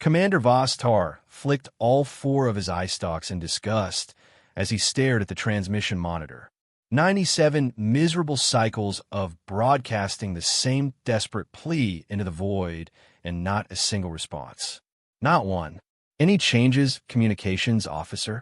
Commander Vostar flicked all 4 of his eye stalks in disgust as he stared at the transmission monitor. 97 miserable cycles of broadcasting the same desperate plea into the void and not a single response. Not one. Any changes, communications officer?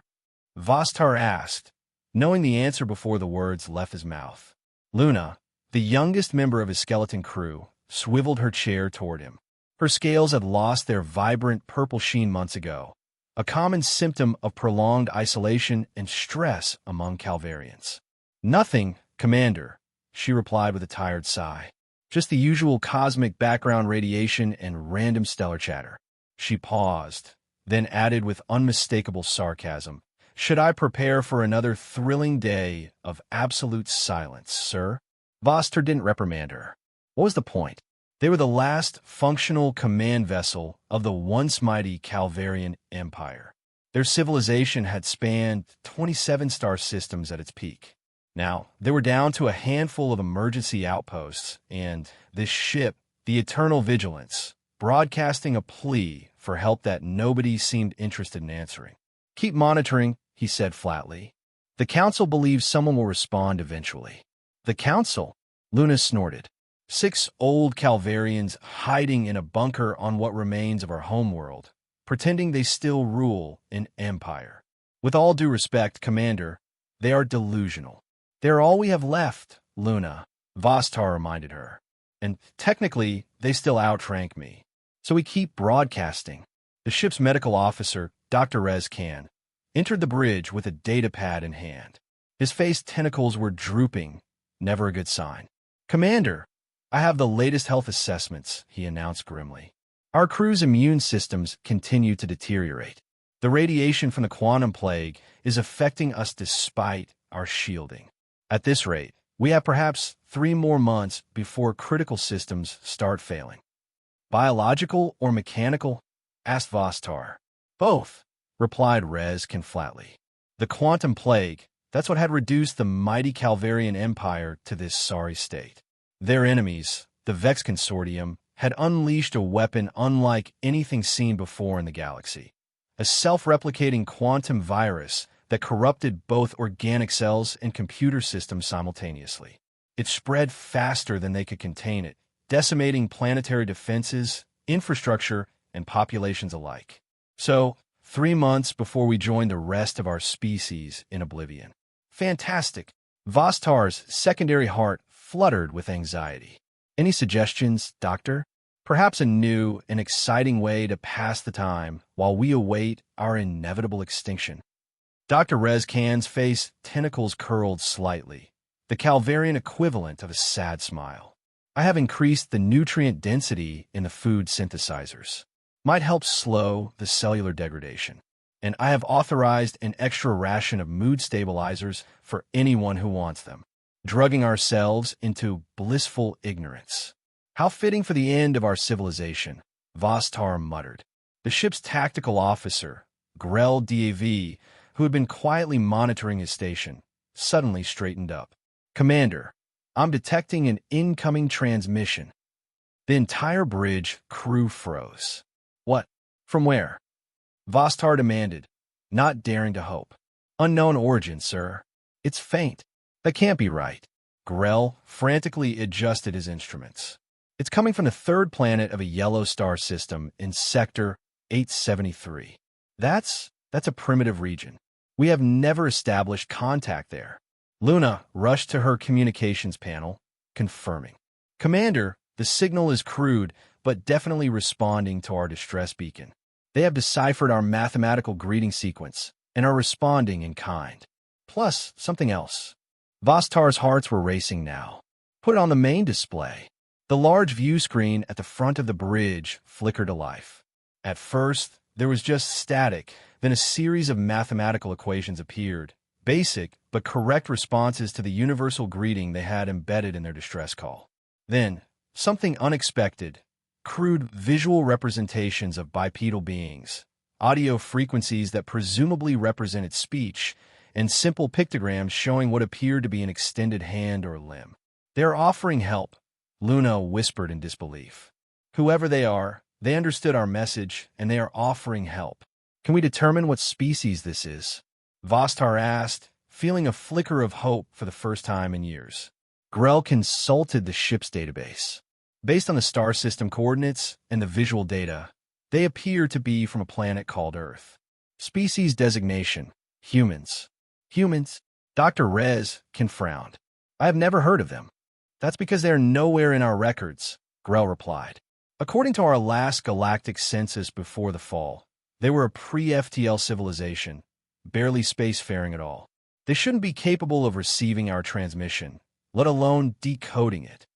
Vostar asked, knowing the answer before the words left his mouth. Luna, the youngest member of his skeleton crew, swiveled her chair toward him. Her scales had lost their vibrant purple sheen months ago, a common symptom of prolonged isolation and stress among Calvarians. Nothing, Commander, she replied with a tired sigh. Just the usual cosmic background radiation and random stellar chatter. She paused, then added with unmistakable sarcasm, "Should I prepare for another thrilling day of absolute silence, sir?" Vostar didn't reprimand her. What was the point? They were the last functional command vessel of the once mighty Calvarian Empire. Their civilization had spanned 27 star systems at its peak. Now, they were down to a handful of emergency outposts, and this ship, the Eternal Vigilance, broadcasting a plea for help that nobody seemed interested in answering. "Keep monitoring," he said flatly. "The Council believes someone will respond eventually." "The Council?" Luna snorted. 6 old Calvarians hiding in a bunker on what remains of our homeworld, pretending they still rule an empire. With all due respect, Commander, they are delusional. They're all we have left, Luna, Vostar reminded her. And technically, they still outrank me. So we keep broadcasting. The ship's medical officer, Dr. Rez Khan, entered the bridge with a data pad in hand. His face tentacles were drooping, never a good sign. "Commander, I have the latest health assessments," he announced grimly. "Our crew's immune systems continue to deteriorate. The radiation from the quantum plague is affecting us despite our shielding. At this rate, we have perhaps 3 more months before critical systems start failing." "Biological or mechanical?" asked Vostar. "Both," replied Rez Khan flatly. "The quantum plague, that's what had reduced the mighty Calvarian Empire to this sorry state. Their enemies, the Vex Consortium, had unleashed a weapon unlike anything seen before in the galaxy. A self-replicating quantum virus that corrupted both organic cells and computer systems simultaneously. It spread faster than they could contain it, decimating planetary defenses, infrastructure, and populations alike. So, 3 months before we join the rest of our species in oblivion. Fantastic. Vostar's secondary heart fluttered with anxiety. "Any suggestions, Doctor? Perhaps a new and exciting way to pass the time while we await our inevitable extinction." Dr. Rez Khan's face tentacles curled slightly, the Calvarian equivalent of a sad smile. "I have increased the nutrient density in the food synthesizers. Might help slow the cellular degradation. And I have authorized an extra ration of mood stabilizers for anyone who wants them, drugging ourselves into blissful ignorance." "How fitting for the end of our civilization," Vostar muttered. The ship's tactical officer, Grell Dav, who had been quietly monitoring his station, suddenly straightened up. "Commander, I'm detecting an incoming transmission." The entire bridge crew froze. "What? From where?" Vostar demanded, not daring to hope. "Unknown origin, sir. It's faint. That can't be right." Grell frantically adjusted his instruments. "It's coming from the 3rd planet of a yellow star system in Sector 873. That's a primitive region. We have never established contact there." Luna rushed to her communications panel, confirming. "Commander, the signal is crude, but definitely responding to our distress beacon. They have deciphered our mathematical greeting sequence and are responding in kind. Plus, something else." Vostar's hearts were racing now. "Put it on the main display." The large view screen at the front of the bridge flickered to life. At first, there was just static, then a series of mathematical equations appeared, basic but correct responses to the universal greeting they had embedded in their distress call. Then, something unexpected, crude visual representations of bipedal beings, audio frequencies that presumably represented speech, and simple pictograms showing what appeared to be an extended hand or limb. "They're offering help," Luna whispered in disbelief. "Whoever they are, They understood our message, and they are offering help. Can we determine what species this is? Vostar asked, feeling a flicker of hope for the first time in years. Grell consulted the ship's database. Based on the star system coordinates and the visual data, they appear to be from a planet called Earth. Species designation: humans. Humans? Dr. Rezkin frowned. I have never heard of them. That's because they are nowhere in our records, Grell replied. According to our last galactic census before the fall, they were a pre-FTL civilization, barely spacefaring at all. They shouldn't be capable of receiving our transmission, let alone decoding it.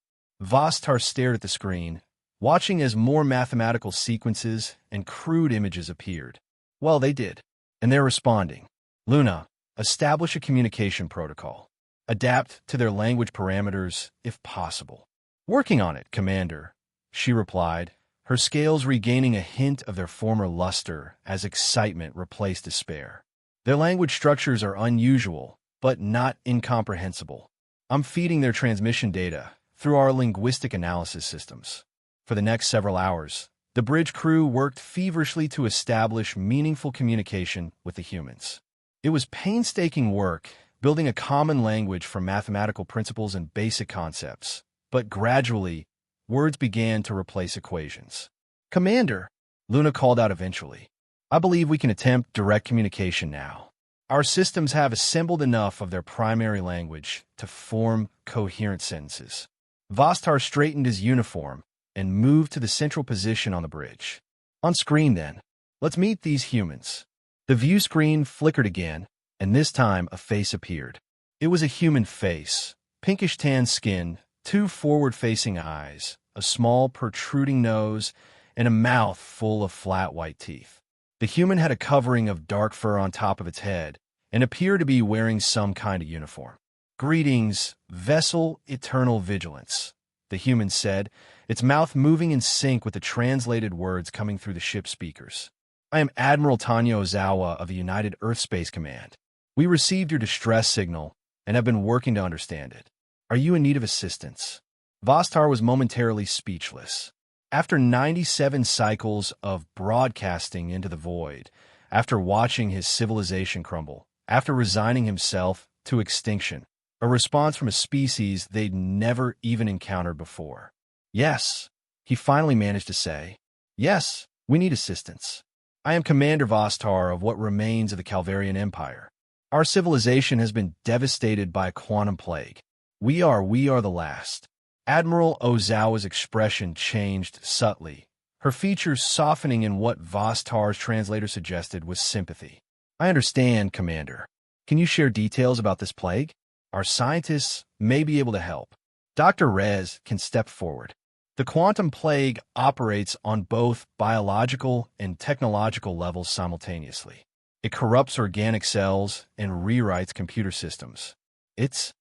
Vostar stared at the screen, watching as more mathematical sequences and crude images appeared. Well, they did, and they're responding. Luna, establish a communication protocol. Adapt to their language parameters, if possible. Working on it, Commander, she replied, her scales regaining a hint of their former luster as excitement replaced despair. Their language structures are unusual, but not incomprehensible. I'm feeding their transmission data through our linguistic analysis systems. For the next several hours, the bridge crew worked feverishly to establish meaningful communication with the humans. It was painstaking work, building a common language from mathematical principles and basic concepts, but gradually, words began to replace equations. Commander, Luna called out eventually, I believe we can attempt direct communication now. Our systems have assembled enough of their primary language to form coherent sentences. Vostar straightened his uniform and moved to the central position on the bridge. On screen, then, let's meet these humans. The view screen flickered again, and this time a face appeared. It was a human face, pinkish-tan skin, two forward-facing eyes, a small protruding nose, and a mouth full of flat white teeth. The human had a covering of dark fur on top of its head and appeared to be wearing some kind of uniform. Greetings, Vessel Eternal Vigilance, the human said, its mouth moving in sync with the translated words coming through the ship's speakers. I am Admiral Tanya Ozawa of the United Earth Space Command. We received your distress signal and have been working to understand it. Are you in need of assistance? Vostar was momentarily speechless. After 97 cycles of broadcasting into the void, after watching his civilization crumble, after resigning himself to extinction, a response from a species they'd never even encountered before. Yes, he finally managed to say. Yes, we need assistance. I am Commander Vostar of what remains of the Calvarian Empire. Our civilization has been devastated by a quantum plague. We are the last. Admiral Ozawa's expression changed subtly, her features softening in what Vostar's translator suggested was sympathy. I understand, Commander. Can you share details about this plague? Our scientists may be able to help. Dr. Rezkin stepped forward. The quantum plague operates on both biological and technological levels simultaneously. It corrupts organic cells and rewrites computer systems. It's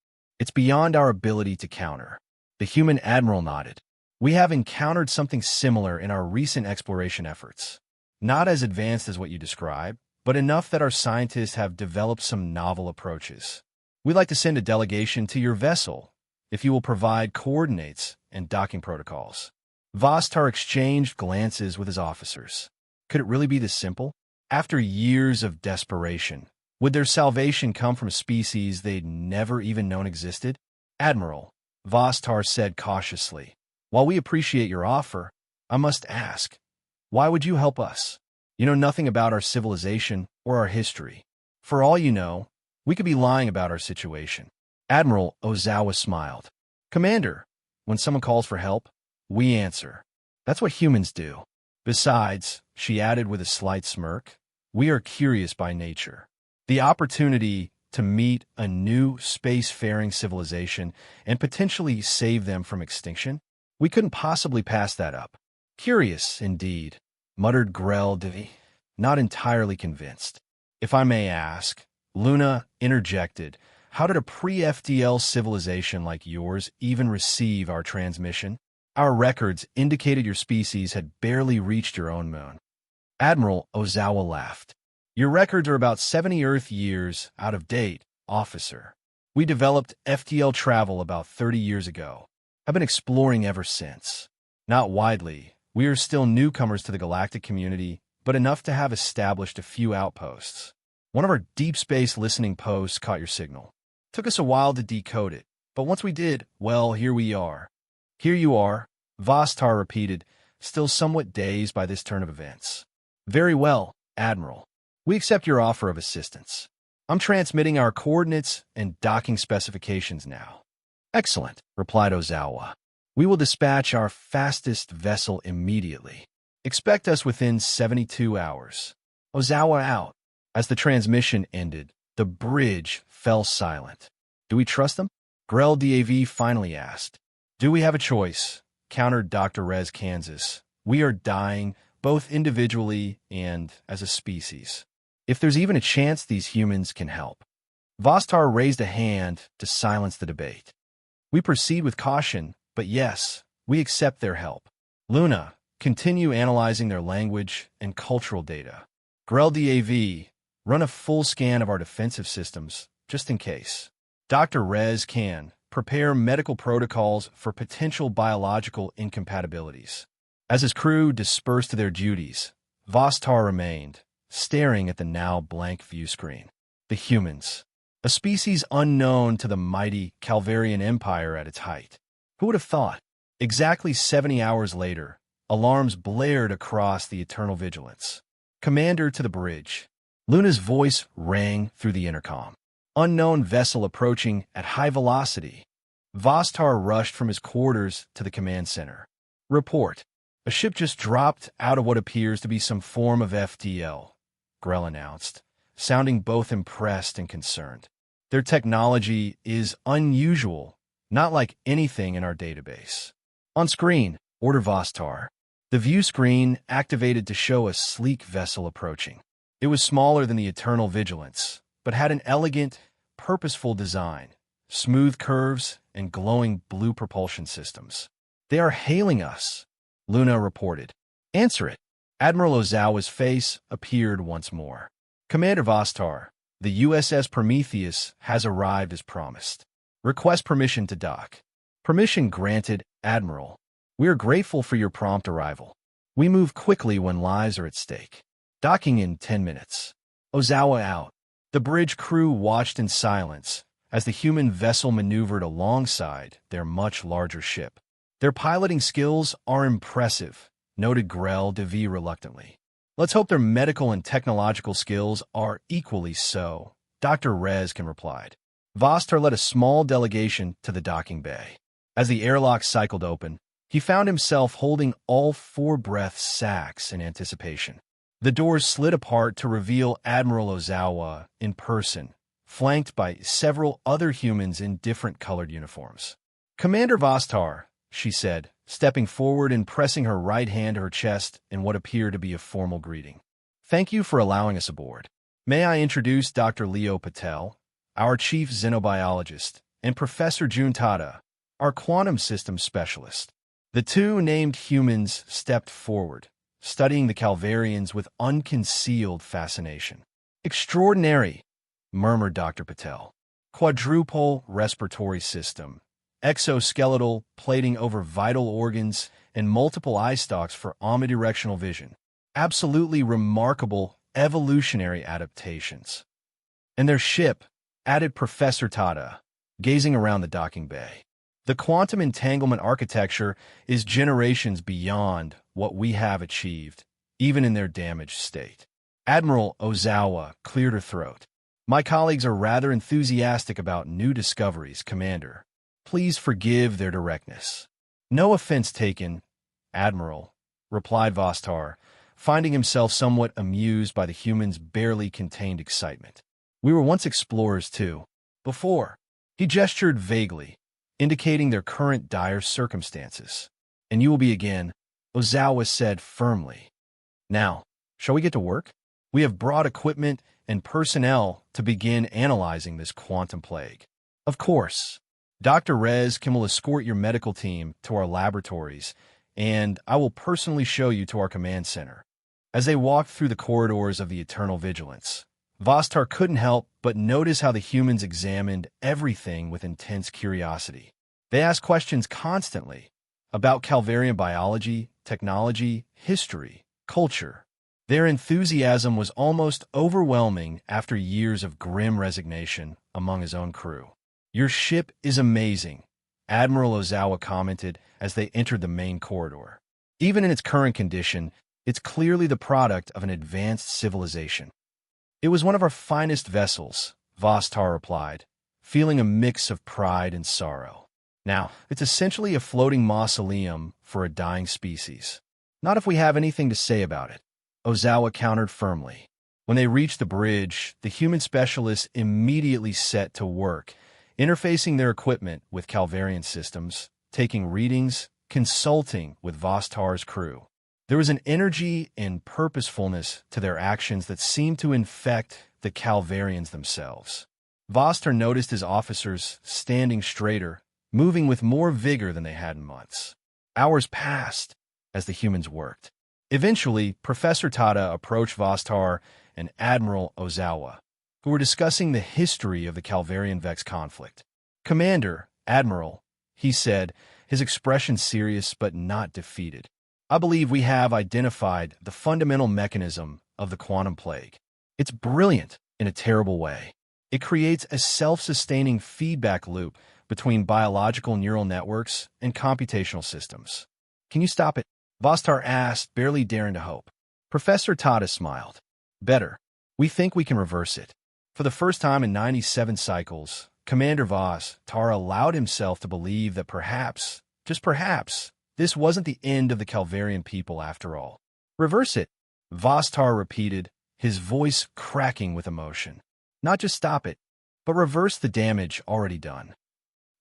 beyond our ability to counter. The human admiral nodded. We have encountered something similar in our recent exploration efforts. Not as advanced as what you describe, but enough that our scientists have developed some novel approaches. We'd like to send a delegation to your vessel, if you will provide coordinates and docking protocols. Vostar exchanged glances with his officers. Could it really be this simple? After years of desperation, would their salvation come from a species they'd never even known existed? Admiral, Vostar said cautiously, while we appreciate your offer, I must ask, why would you help us? You know nothing about our civilization or our history. For all you know, we could be lying about our situation. Admiral Ozawa smiled. Commander, when someone calls for help, we answer. That's what humans do. Besides, she added with a slight smirk, we are curious by nature. The opportunity to meet a new spacefaring civilization and potentially save them from extinction? We couldn't possibly pass that up. Curious, indeed, muttered Grell Devi, not entirely convinced. If I may ask, Luna interjected, how did a pre-FTL civilization like yours even receive our transmission? Our records indicated your species had barely reached your own moon. Admiral Ozawa laughed. Your records are about 70 Earth years out of date, officer. We developed FTL travel about 30 years ago. I've been exploring ever since. Not widely, We are still newcomers to the galactic community, but enough to have established a few outposts. One of our deep space listening posts caught your signal. Took us a while to decode it, but once we did, well, here we are. Here you are, Vostar repeated, still somewhat dazed by this turn of events. Very well, Admiral. We accept your offer of assistance. I'm transmitting our coordinates and docking specifications now. Excellent, replied Ozawa. We will dispatch our fastest vessel immediately. Expect us within 72 hours. Ozawa out. As the transmission ended, the bridge fell silent. Do we trust them? Grell DAV finally asked. Do we have a choice? Countered Dr. Rez Kansas. We are dying, both individually and as a species. If there's even a chance these humans can help. Vostar raised a hand to silence the debate. We proceed with caution, but yes, we accept their help. Luna, continue analyzing their language and cultural data. Grell DAV, run a full scan of our defensive systems, just in case. Dr. Rez can prepare medical protocols for potential biological incompatibilities. As his crew dispersed to their duties, Vostar remained, staring at the now blank view screen. The humans, a species unknown to the mighty Calvarian Empire at its height. Who would have thought? Exactly 70 hours later, alarms blared across the Eternal Vigilance. Commander to the bridge. Luna's voice rang through the intercom. Unknown vessel approaching at high velocity. Vostar rushed from his quarters to the command center. Report. A ship just dropped out of what appears to be some form of FTL, Grell announced, sounding both impressed and concerned. Their technology is unusual, not like anything in our database. On screen, order Vostar. The view screen activated to show a sleek vessel approaching. It was smaller than the Eternal Vigilance, but had an elegant, purposeful design, smooth curves, and glowing blue propulsion systems. They are hailing us, Luna reported. Answer it. Admiral Ozawa's face appeared once more. Commander Vostar, the USS Prometheus has arrived as promised. Request permission to dock. Permission granted, Admiral. We are grateful for your prompt arrival. We move quickly when lives are at stake. Docking in 10 minutes. Ozawa out. The bridge crew watched in silence as the human vessel maneuvered alongside their much larger ship. Their piloting skills are impressive, noted Grell DeVee reluctantly. Let's hope their medical and technological skills are equally so, Dr. Rezkin replied. Vostar led a small delegation to the docking bay. As the airlock cycled open, he found himself holding all 4 breath sacks in anticipation. The doors slid apart to reveal Admiral Ozawa in person, flanked by several other humans in different colored uniforms. Commander Vostar, she said, stepping forward and pressing her right hand to her chest in what appeared to be a formal greeting. Thank you for allowing us aboard. May I introduce Dr. Leo Patel, our chief xenobiologist, and Professor Jun Tada, our quantum systems specialist. The 2 named humans stepped forward, studying the Calvarians with unconcealed fascination. Extraordinary, murmured Dr. Patel. Quadruple respiratory system, exoskeletal plating over vital organs, and multiple eye stalks for omnidirectional vision. Absolutely remarkable evolutionary adaptations. And their ship, added Professor Tada, gazing around the docking bay. The quantum entanglement architecture is generations beyond what we have achieved, even in their damaged state. Admiral Ozawa cleared her throat. My colleagues are rather enthusiastic about new discoveries, Commander. Please forgive their directness. No offense taken, Admiral, replied Vostar, finding himself somewhat amused by the human's barely contained excitement. We were once explorers, too. Before. He gestured vaguely, indicating their current dire circumstances. And you will be again, Ozawa said firmly. Now, shall we get to work? We have brought equipment and personnel to begin analyzing this quantum plague. Of course. Dr. Rezkin will escort your medical team to our laboratories, and I will personally show you to our command center. As they walked through the corridors of the Eternal Vigilance, Vostar couldn't help but notice how the humans examined everything with intense curiosity. They asked questions constantly about Calvarian biology technology, history, culture. Their enthusiasm was almost overwhelming after years of grim resignation among his own crew. "Your ship is amazing," Admiral Ozawa commented as they entered the main corridor. "Even in its current condition, it's clearly the product of an advanced civilization." "It was one of our finest vessels," Vostar replied, feeling a mix of pride and sorrow. "Now, it's essentially a floating mausoleum for a dying species. Not if we have anything to say about it," Ozawa countered firmly. When they reached the bridge, the human specialists immediately set to work, interfacing their equipment with Calvarian systems, taking readings, consulting with Vostar's crew. There was an energy and purposefulness to their actions that seemed to infect the Calvarians themselves. Vostar noticed his officers standing straighter, moving with more vigor than they had in months. Hours passed as the humans worked. Eventually, Professor Tada approached Vostar and Admiral Ozawa, who were discussing the history of the Calvarian-Vex conflict. "Commander, Admiral," he said, his expression serious but not defeated, "I believe we have identified the fundamental mechanism of the quantum plague. It's brilliant in a terrible way. It creates a self-sustaining feedback loop between biological neural networks and computational systems." "Can you stop it?" Vostar asked, barely daring to hope. Professor Tada smiled. "Better. We think we can reverse it." For the first time in 97 cycles, Commander Vostar allowed himself to believe that perhaps, just perhaps, this wasn't the end of the Calvarian people after all. "Reverse it," Vostar repeated, his voice cracking with emotion. "Not just stop it, but reverse the damage already done."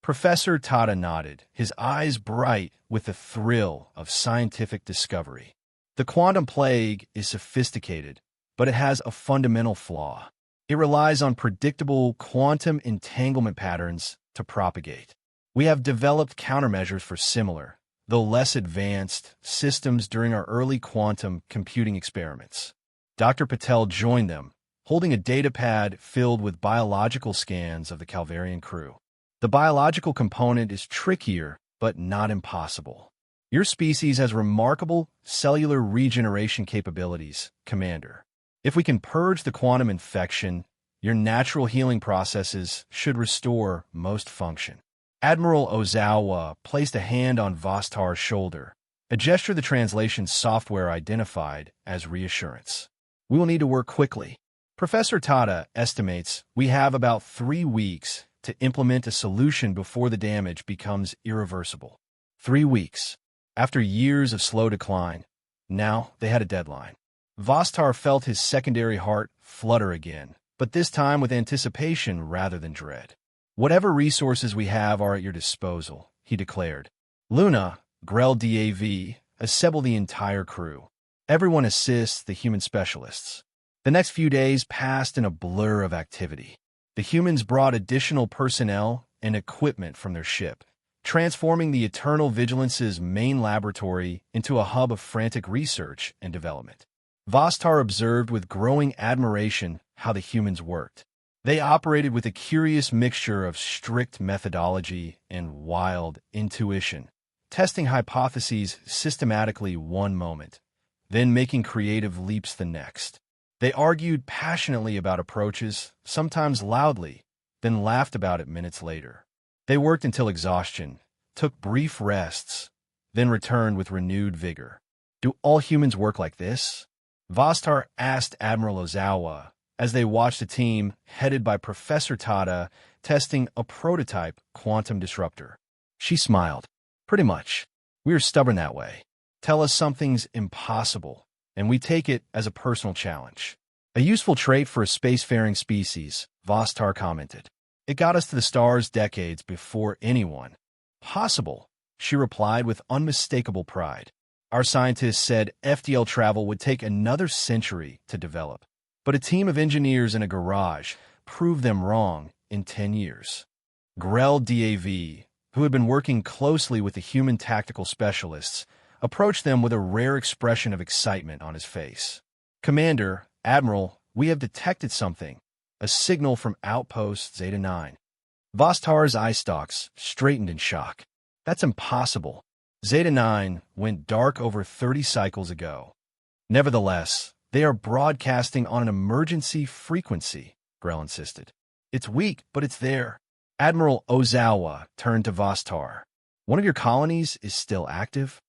Professor Tada nodded, his eyes bright with the thrill of scientific discovery. "The quantum plague is sophisticated, but it has a fundamental flaw. It relies on predictable quantum entanglement patterns to propagate. We have developed countermeasures for similar, though less advanced, systems during our early quantum computing experiments." Dr. Patel joined them, holding a datapad filled with biological scans of the Calvarian crew. "The biological component is trickier, but not impossible. Your species has remarkable cellular regeneration capabilities, Commander. If we can purge the quantum infection, your natural healing processes should restore most function." Admiral Ozawa placed a hand on Vostar's shoulder, a gesture the translation software identified as reassurance. "We will need to work quickly. Professor Tada estimates we have about 3 weeks to implement a solution before the damage becomes irreversible." 3 weeks. After years of slow decline, now they had a deadline. Vostar felt his secondary heart flutter again, but this time with anticipation rather than dread. "Whatever resources we have are at your disposal," he declared. "Luna, Grell DAV, assemble the entire crew. Everyone assists the human specialists." The next few days passed in a blur of activity. The humans brought additional personnel and equipment from their ship, transforming the Eternal Vigilance's main laboratory into a hub of frantic research and development. Vostar observed with growing admiration how the humans worked. They operated with a curious mixture of strict methodology and wild intuition, testing hypotheses systematically one moment, then making creative leaps the next. They argued passionately about approaches, sometimes loudly, then laughed about it minutes later. They worked until exhaustion, took brief rests, then returned with renewed vigor. "Do all humans work like this?" Vostar asked Admiral Ozawa as they watched a team headed by Professor Tada testing a prototype quantum disruptor. She smiled. "Pretty much. We are stubborn that way. Tell us something's impossible, and we take it as a personal challenge. A useful trait for a spacefaring species," Vostar commented. "It got us to the stars decades before anyone." "Possible," she replied with unmistakable pride. "Our scientists said FDL travel would take another century to develop, but a team of engineers in a garage proved them wrong in 10 years. Grell DAV, who had been working closely with the human tactical specialists, approached them with a rare expression of excitement on his face. "Commander, Admiral, we have detected something, a signal from Outpost Zeta 9. Vostar's eye stalks straightened in shock. "That's impossible. Zeta-9 went dark over 30 cycles ago. Nevertheless, they are broadcasting on an emergency frequency, Grell insisted. It's weak, but it's there. Admiral Ozawa turned to Vostar. One of your colonies is still active?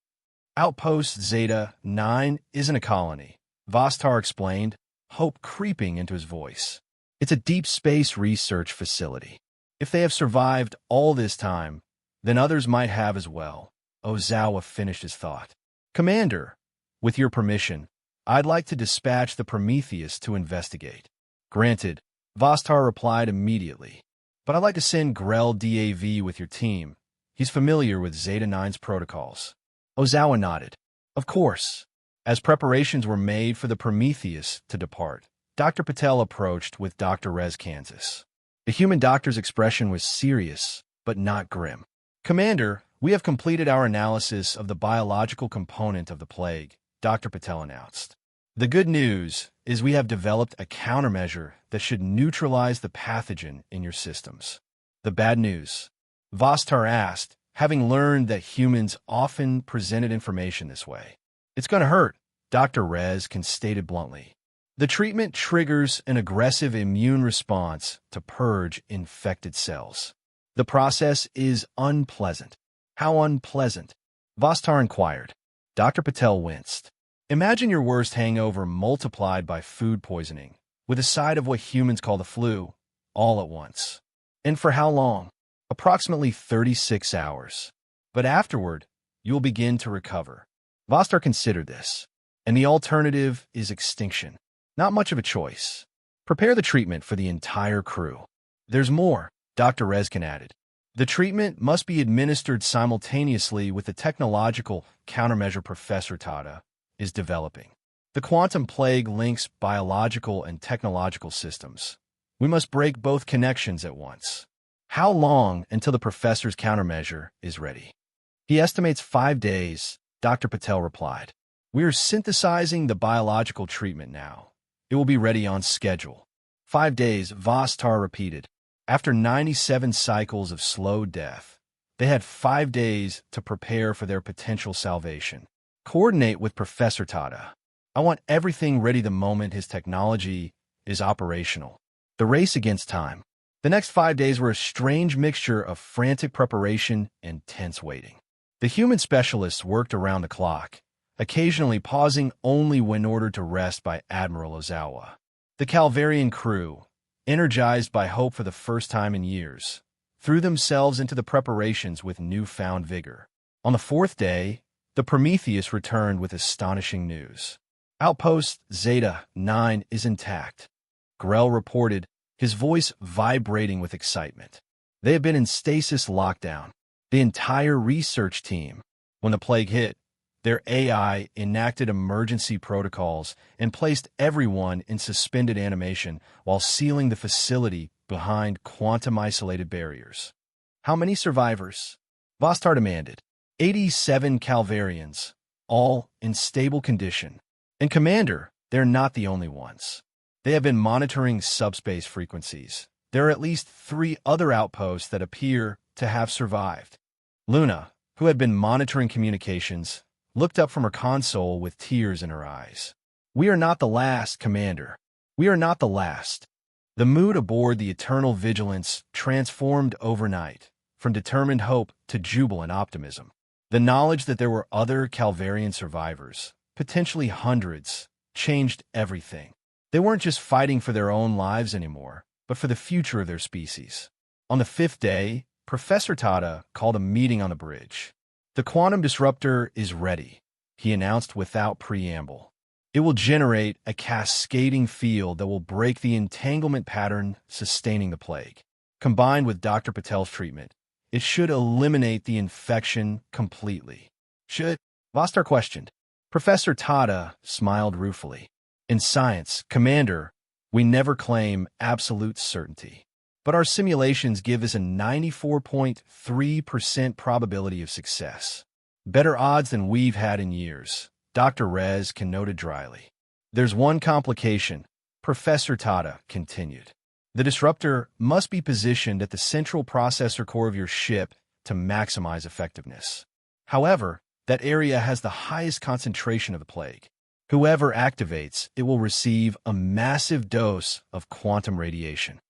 Outpost Zeta-9 isn't a colony, Vostar explained, hope creeping into his voice. It's a deep space research facility. If they have survived all this time, then others might have as well. Ozawa finished his thought. Commander, with your permission, I'd like to dispatch the Prometheus to investigate. Granted, Vostar replied immediately. But I'd like to send Grell DAV with your team. He's familiar with Zeta-9's protocols. Ozawa nodded. Of course. As preparations were made for the Prometheus to depart, Dr. Patel approached with Dr. Rez Kansas. The human doctor's expression was serious, but not grim. Commander, we have completed our analysis of the biological component of the plague, Dr. Patel announced. The good news is we have developed a countermeasure that should neutralize the pathogen in your systems. The bad news? Vostar asked, having learned that humans often presented information this way. It's going to hurt, Dr. Rez stated bluntly. The treatment triggers an aggressive immune response to purge infected cells. The process is unpleasant. How unpleasant? Vostar inquired. Dr. Patel winced. Imagine your worst hangover multiplied by food poisoning, with a side of what humans call the flu, all at once. And for how long? Approximately 36 hours. But afterward, you will begin to recover. Vostar considered this. And the alternative is extinction. Not much of a choice. Prepare the treatment for the entire crew. There's more, Dr. Rezkin added. The treatment must be administered simultaneously with the technological countermeasure Professor Tada is developing. The quantum plague links biological and technological systems. We must break both connections at once. How long until the professor's countermeasure is ready? He estimates 5 days, Dr. Patel replied. We are synthesizing the biological treatment now. It will be ready on schedule. 5 days, Vostar repeated. After 97 cycles of slow death, they had 5 days to prepare for their potential salvation. Coordinate with Professor Tada. I want everything ready the moment his technology is operational. The race against time. The next 5 days were a strange mixture of frantic preparation and tense waiting. The human specialists worked around the clock, occasionally pausing only when ordered to rest by Admiral Ozawa. The Calvarian crew, energized by hope for the first time in years, threw themselves into the preparations with newfound vigor. On the 4th day, the Prometheus returned with astonishing news. Outpost Zeta-9 is intact, Grell reported, his voice vibrating with excitement. They have been in stasis lockdown. The entire research team. When the plague hit, their AI enacted emergency protocols and placed everyone in suspended animation while sealing the facility behind quantum-isolated barriers. How many survivors? Vostar demanded. 87 Calvarians, all in stable condition. And Commander, they're not the only ones. They have been monitoring subspace frequencies. There are at least 3 other outposts that appear to have survived. Luna, who had been monitoring communications, looked up from her console with tears in her eyes. We are not the last, Commander. We are not the last. The mood aboard the Eternal Vigilance transformed overnight, from determined hope to jubilant optimism. The knowledge that there were other Calvarian survivors, potentially hundreds, changed everything. They weren't just fighting for their own lives anymore, but for the future of their species. On the 5th day, Professor Tada called a meeting on the bridge. The quantum disruptor is ready, he announced without preamble. It will generate a cascading field that will break the entanglement pattern sustaining the plague. Combined with Dr. Patel's treatment, it should eliminate the infection completely. Should? Vostar questioned. Professor Tada smiled ruefully. In science, Commander, we never claim absolute certainty. But our simulations give us a 94.3% probability of success. Better odds than we've had in years, Dr. Rez noted dryly. There's one complication, Professor Tada continued. The disruptor must be positioned at the central processor core of your ship to maximize effectiveness. However, that area has the highest concentration of the plague. Whoever activates it will receive a massive dose of quantum radiation.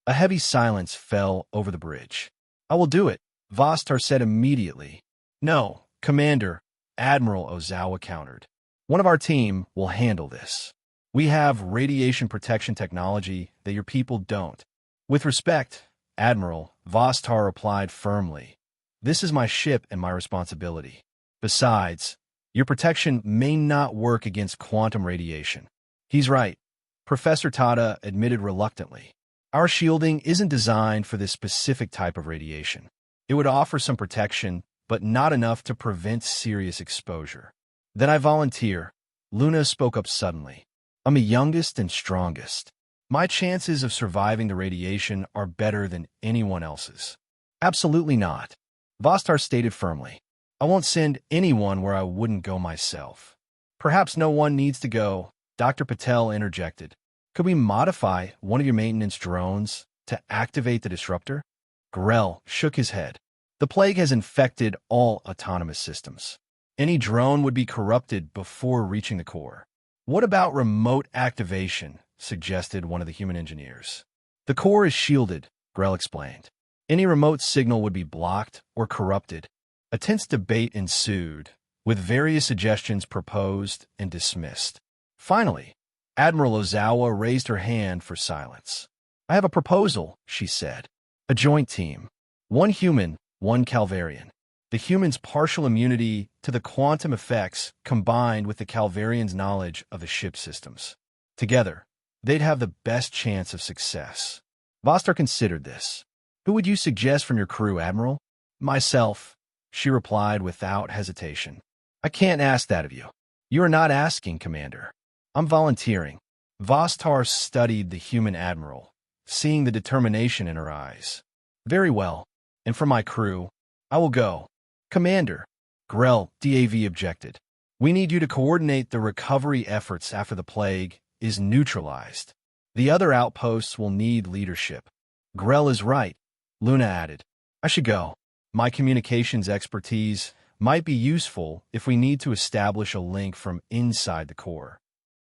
A heavy silence fell over the bridge. I will do it, Vostar said immediately. No, Commander, Admiral Ozawa countered. One of our team will handle this. We have radiation protection technology that your people don't. With respect, Admiral, Vostar replied firmly. This is my ship and my responsibility. Besides, your protection may not work against quantum radiation. He's right, Professor Tada admitted reluctantly. Our shielding isn't designed for this specific type of radiation. It would offer some protection, but not enough to prevent serious exposure. Then I volunteer. Luna spoke up suddenly. I'm the youngest and strongest. My chances of surviving the radiation are better than anyone else's. Absolutely not, Vostar stated firmly. I won't send anyone where I wouldn't go myself. Perhaps no one needs to go, Dr. Patel interjected. Could we modify one of your maintenance drones to activate the disruptor? Grell shook his head. The plague has infected all autonomous systems. Any drone would be corrupted before reaching the core. What about remote activation? Suggested one of the human engineers. The core is shielded, Grell explained. Any remote signal would be blocked or corrupted. A tense debate ensued, with various suggestions proposed and dismissed. Finally, Admiral Ozawa raised her hand for silence. I have a proposal, she said. A joint team. One human, one Calvarian. The human's partial immunity to the quantum effects combined with the Calvarian's knowledge of the ship systems. Together, they'd have the best chance of success. Vostar considered this. Who would you suggest from your crew, Admiral? Myself, she replied without hesitation. I can't ask that of you. You are not asking, Commander. I'm volunteering. Vostar studied the human admiral, seeing the determination in her eyes. Very well. And for my crew, I will go. Commander, Grell, DAV objected. We need you to coordinate the recovery efforts after the plague is neutralized. The other outposts will need leadership. Grell is right, Luna added. I should go. My communications expertise might be useful if we need to establish a link from inside the core.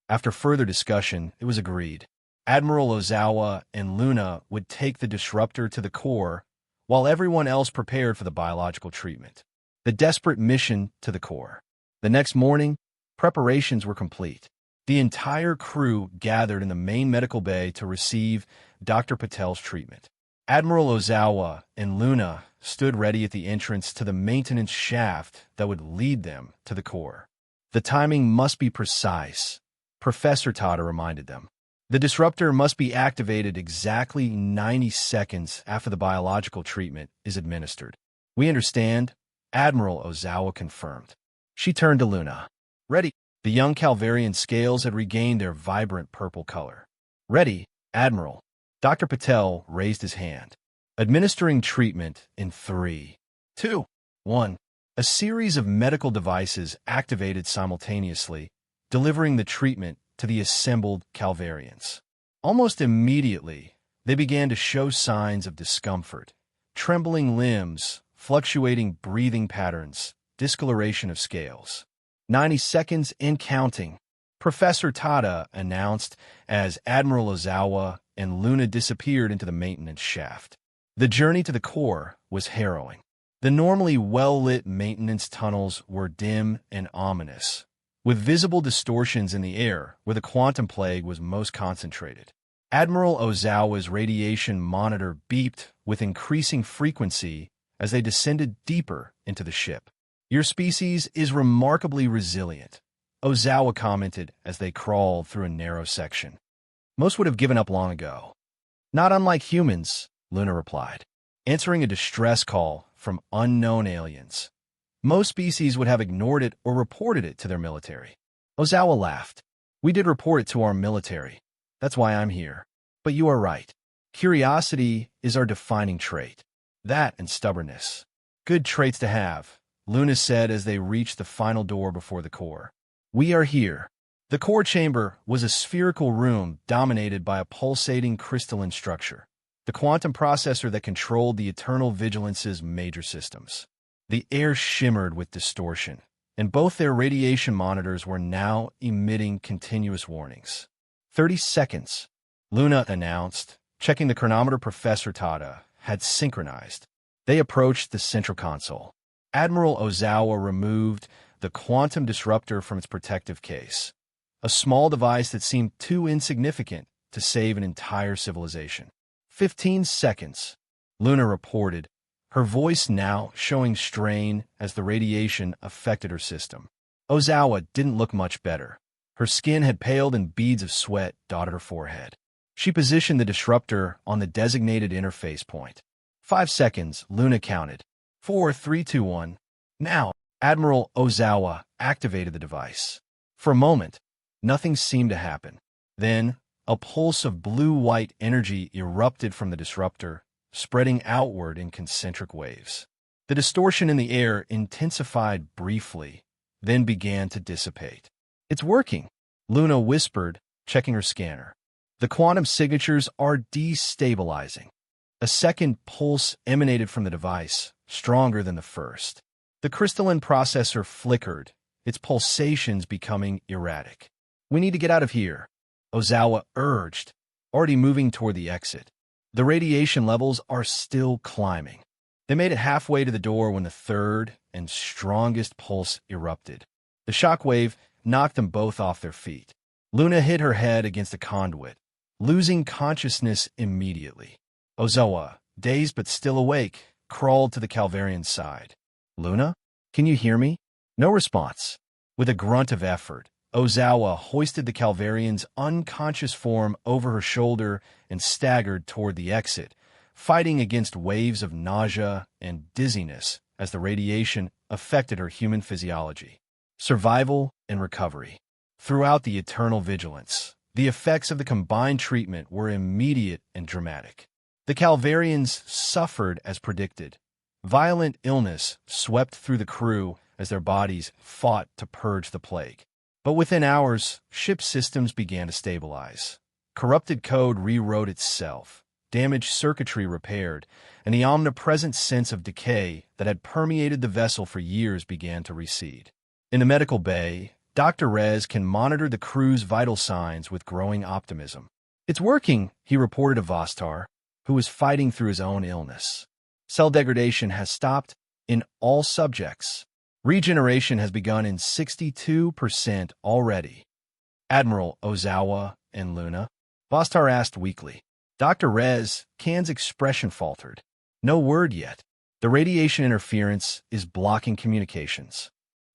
After further discussion, it was agreed. Admiral Ozawa and Luna would take the disruptor to the core, while everyone else prepared for the biological treatment. The desperate mission to the core. The next morning, preparations were complete. The entire crew gathered in the main medical bay to receive Dr. Patel's treatment. Admiral Ozawa and Luna stood ready at the entrance to the maintenance shaft that would lead them to the core. The timing must be precise, Professor Tada reminded them. The disruptor must be activated exactly 90 seconds after the biological treatment is administered. We understand, Admiral Ozawa confirmed. She turned to Luna. Ready. The young Calvarian scales had regained their vibrant purple color. Ready, Admiral. Dr. Patel raised his hand. Administering treatment in 3, 2, 1. A series of medical devices activated simultaneously, delivering the treatment to the assembled Calvarians. Almost immediately, they began to show signs of discomfort, trembling limbs, fluctuating breathing patterns, discoloration of scales. 90 seconds and counting, Professor Tada announced as Admiral Ozawa and Luna disappeared into the maintenance shaft. The journey to the core was harrowing. The normally well-lit maintenance tunnels were dim and ominous, with visible distortions in the air where the quantum plague was most concentrated. Admiral Ozawa's radiation monitor beeped with increasing frequency as they descended deeper into the ship. Your species is remarkably resilient, Ozawa commented as they crawled through a narrow section. Most would have given up long ago. Not unlike humans, Luna replied, answering a distress call from unknown aliens. Most species would have ignored it or reported it to their military. Ozawa laughed. We did report it to our military. That's why I'm here. But you are right. Curiosity is our defining trait. That and stubbornness. Good traits to have, Luna said as they reached the final door before the core. We are here. The core chamber was a spherical room dominated by a pulsating crystalline structure, the quantum processor that controlled the Eternal Vigilance's major systems. The air shimmered with distortion, and both their radiation monitors were now emitting continuous warnings. 30 seconds, Luna announced, checking the chronometer Professor Tada had synchronized. They approached the central console. Admiral Ozawa removed the quantum disruptor from its protective case, a small device that seemed too insignificant to save an entire civilization. 15 seconds, Luna reported, her voice now showing strain as the radiation affected her system. Ozawa didn't look much better. Her skin had paled and beads of sweat dotted her forehead. She positioned the disruptor on the designated interface point. 5 seconds, Luna counted. 4, 3, 2, 1. Now, Admiral Ozawa activated the device. For a moment, nothing seemed to happen. Then, a pulse of blue-white energy erupted from the disruptor, spreading outward in concentric waves. The distortion in the air intensified briefly, then began to dissipate. "It's working," Luna whispered, checking her scanner. "The quantum signatures are destabilizing." A second pulse emanated from the device, stronger than the first. The crystalline processor flickered, its pulsations becoming erratic. "We need to get out of here," Ozawa urged, already moving toward the exit. "The radiation levels are still climbing." They made it halfway to the door when the third and strongest pulse erupted. The shockwave knocked them both off their feet. Luna hit her head against a conduit, losing consciousness immediately. Ozawa, dazed but still awake, crawled to the Calvarian's side. "Luna, can you hear me?" No response. With a grunt of effort, Ozawa hoisted the Calvarian's unconscious form over her shoulder and staggered toward the exit, fighting against waves of nausea and dizziness as the radiation affected her human physiology. Survival and recovery. Throughout the eternal vigilance, the effects of the combined treatment were immediate and dramatic. The Calvarians suffered as predicted. Violent illness swept through the crew as their bodies fought to purge the plague. But within hours, ship systems began to stabilize. Corrupted code rewrote itself, damaged circuitry repaired, and the omnipresent sense of decay that had permeated the vessel for years began to recede. In the medical bay, Dr. Rez can monitor the crew's vital signs with growing optimism. "It's working," he reported to Vostar, who was fighting through his own illness. "Cell degradation has stopped in all subjects. Regeneration has begun in 62% already." "Admiral Ozawa and Luna?" Vostar asked weakly. Dr. Rez, Khan's expression faltered. "No word yet. The radiation interference is blocking communications."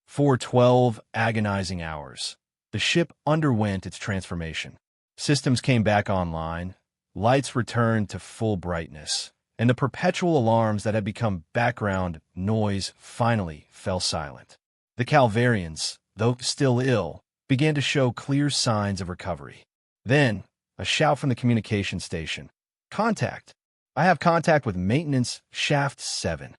For 12 agonizing hours, the ship underwent its transformation. Systems came back online, lights returned to full brightness, and the perpetual alarms that had become background noise finally fell silent. The Calvarians, though still ill, began to show clear signs of recovery. Then, a shout from the communication station. "Contact! I have contact with Maintenance Shaft 7.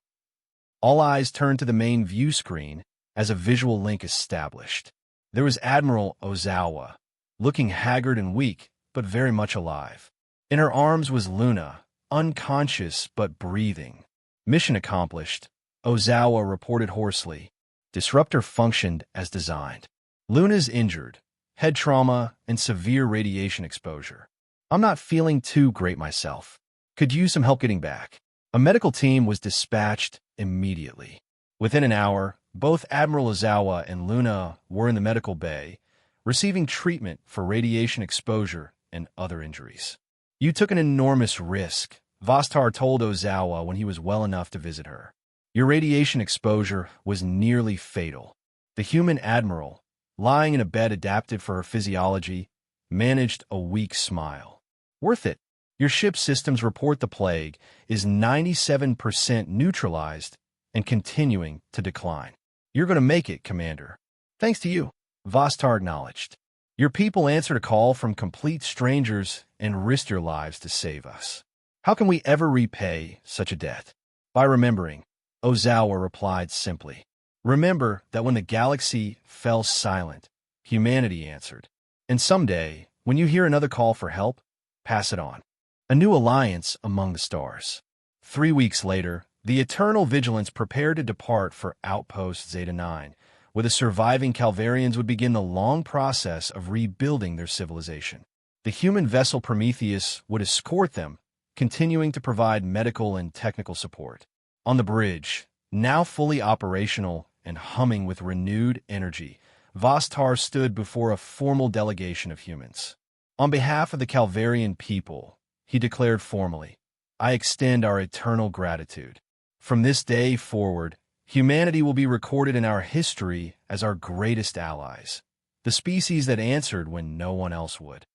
All eyes turned to the main view screen as a visual link established. There was Admiral Ozawa, looking haggard and weak, but very much alive. In her arms was Luna, unconscious but breathing. "Mission accomplished," Ozawa reported hoarsely. "Disruptor functioned as designed. Luna's injured, head trauma, and severe radiation exposure. I'm not feeling too great myself. Could use some help getting back." A medical team was dispatched immediately. Within an hour, both Admiral Ozawa and Luna were in the medical bay, receiving treatment for radiation exposure and other injuries. "You took an enormous risk," Vostar told Ozawa when he was well enough to visit her. "Your radiation exposure was nearly fatal." The human admiral, lying in a bed adapted for her physiology, managed a weak smile. "Worth it. Your ship's systems report the plague is 97% neutralized and continuing to decline. You're going to make it, Commander." "Thanks to you," Vostar acknowledged. "Your people answered a call from complete strangers and risked your lives to save us. How can we ever repay such a debt?" "By remembering," Ozawa replied simply. "Remember that when the galaxy fell silent, humanity answered. And someday, when you hear another call for help, pass it on." A new alliance among the stars. 3 weeks later, The Eternal Vigilance prepared to depart for Outpost Zeta 9, where the surviving Calvarians would begin the long process of rebuilding their civilization. The human vessel Prometheus would escort them, continuing to provide medical and technical support. On the bridge, now fully operational and humming with renewed energy, Vostar stood before a formal delegation of humans. On behalf of the Calvarian people, he declared formally, "I extend our eternal gratitude. From this day forward, humanity will be recorded in our history as our greatest allies, the species that answered when no one else would."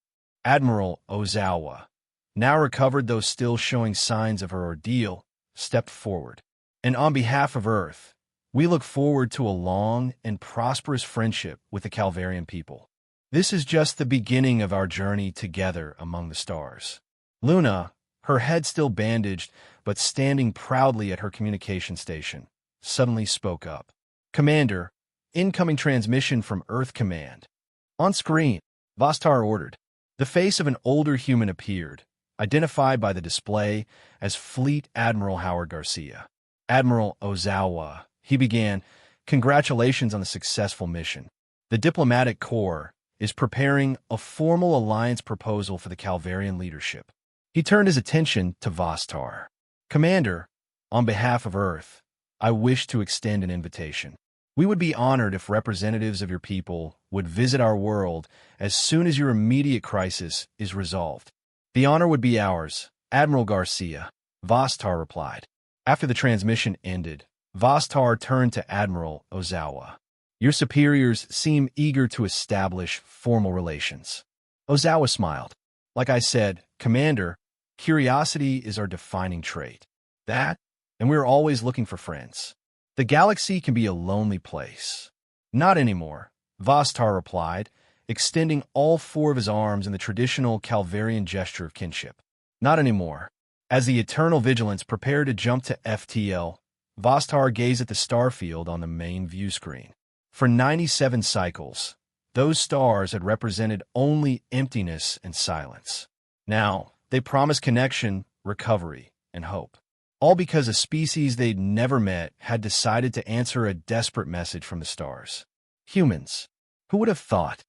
Admiral Ozawa, now recovered though still showing signs of her ordeal, stepped forward. "And on behalf of Earth, we look forward to a long and prosperous friendship with the Calvarian people. This is just the beginning of our journey together among the stars." Luna, her head still bandaged but standing proudly at her communication station, suddenly spoke up. "Commander, incoming transmission from Earth Command." On screen, Vostar ordered. The face of an older human appeared, identified by the display as Fleet Admiral Howard Garcia. "Admiral Ozawa," he began, "congratulations on the successful mission. The Diplomatic Corps is preparing a formal alliance proposal for the Calvarian leadership." He turned his attention to Vostar. "Commander, on behalf of Earth, I wish to extend an invitation. We would be honored if representatives of your people would visit our world as soon as your immediate crisis is resolved." "The honor would be ours, Admiral Garcia," Vostar replied. After the transmission ended, Vostar turned to Admiral Ozawa. "Your superiors seem eager to establish formal relations." Ozawa smiled. "Like I said, Commander, curiosity is our defining trait. That, and we're always looking for friends. The galaxy can be a lonely place." "Not anymore," Vostar replied, extending all four of his arms in the traditional Calvarian gesture of kinship. "Not anymore." As the Eternal Vigilance prepared to jump to FTL, Vostar gazed at the starfield on the main view screen. For 97 cycles, those stars had represented only emptiness and silence. Now, they promised connection, recovery, and hope. All because a species they'd never met had decided to answer a desperate message from the stars. Humans. Who would have thought?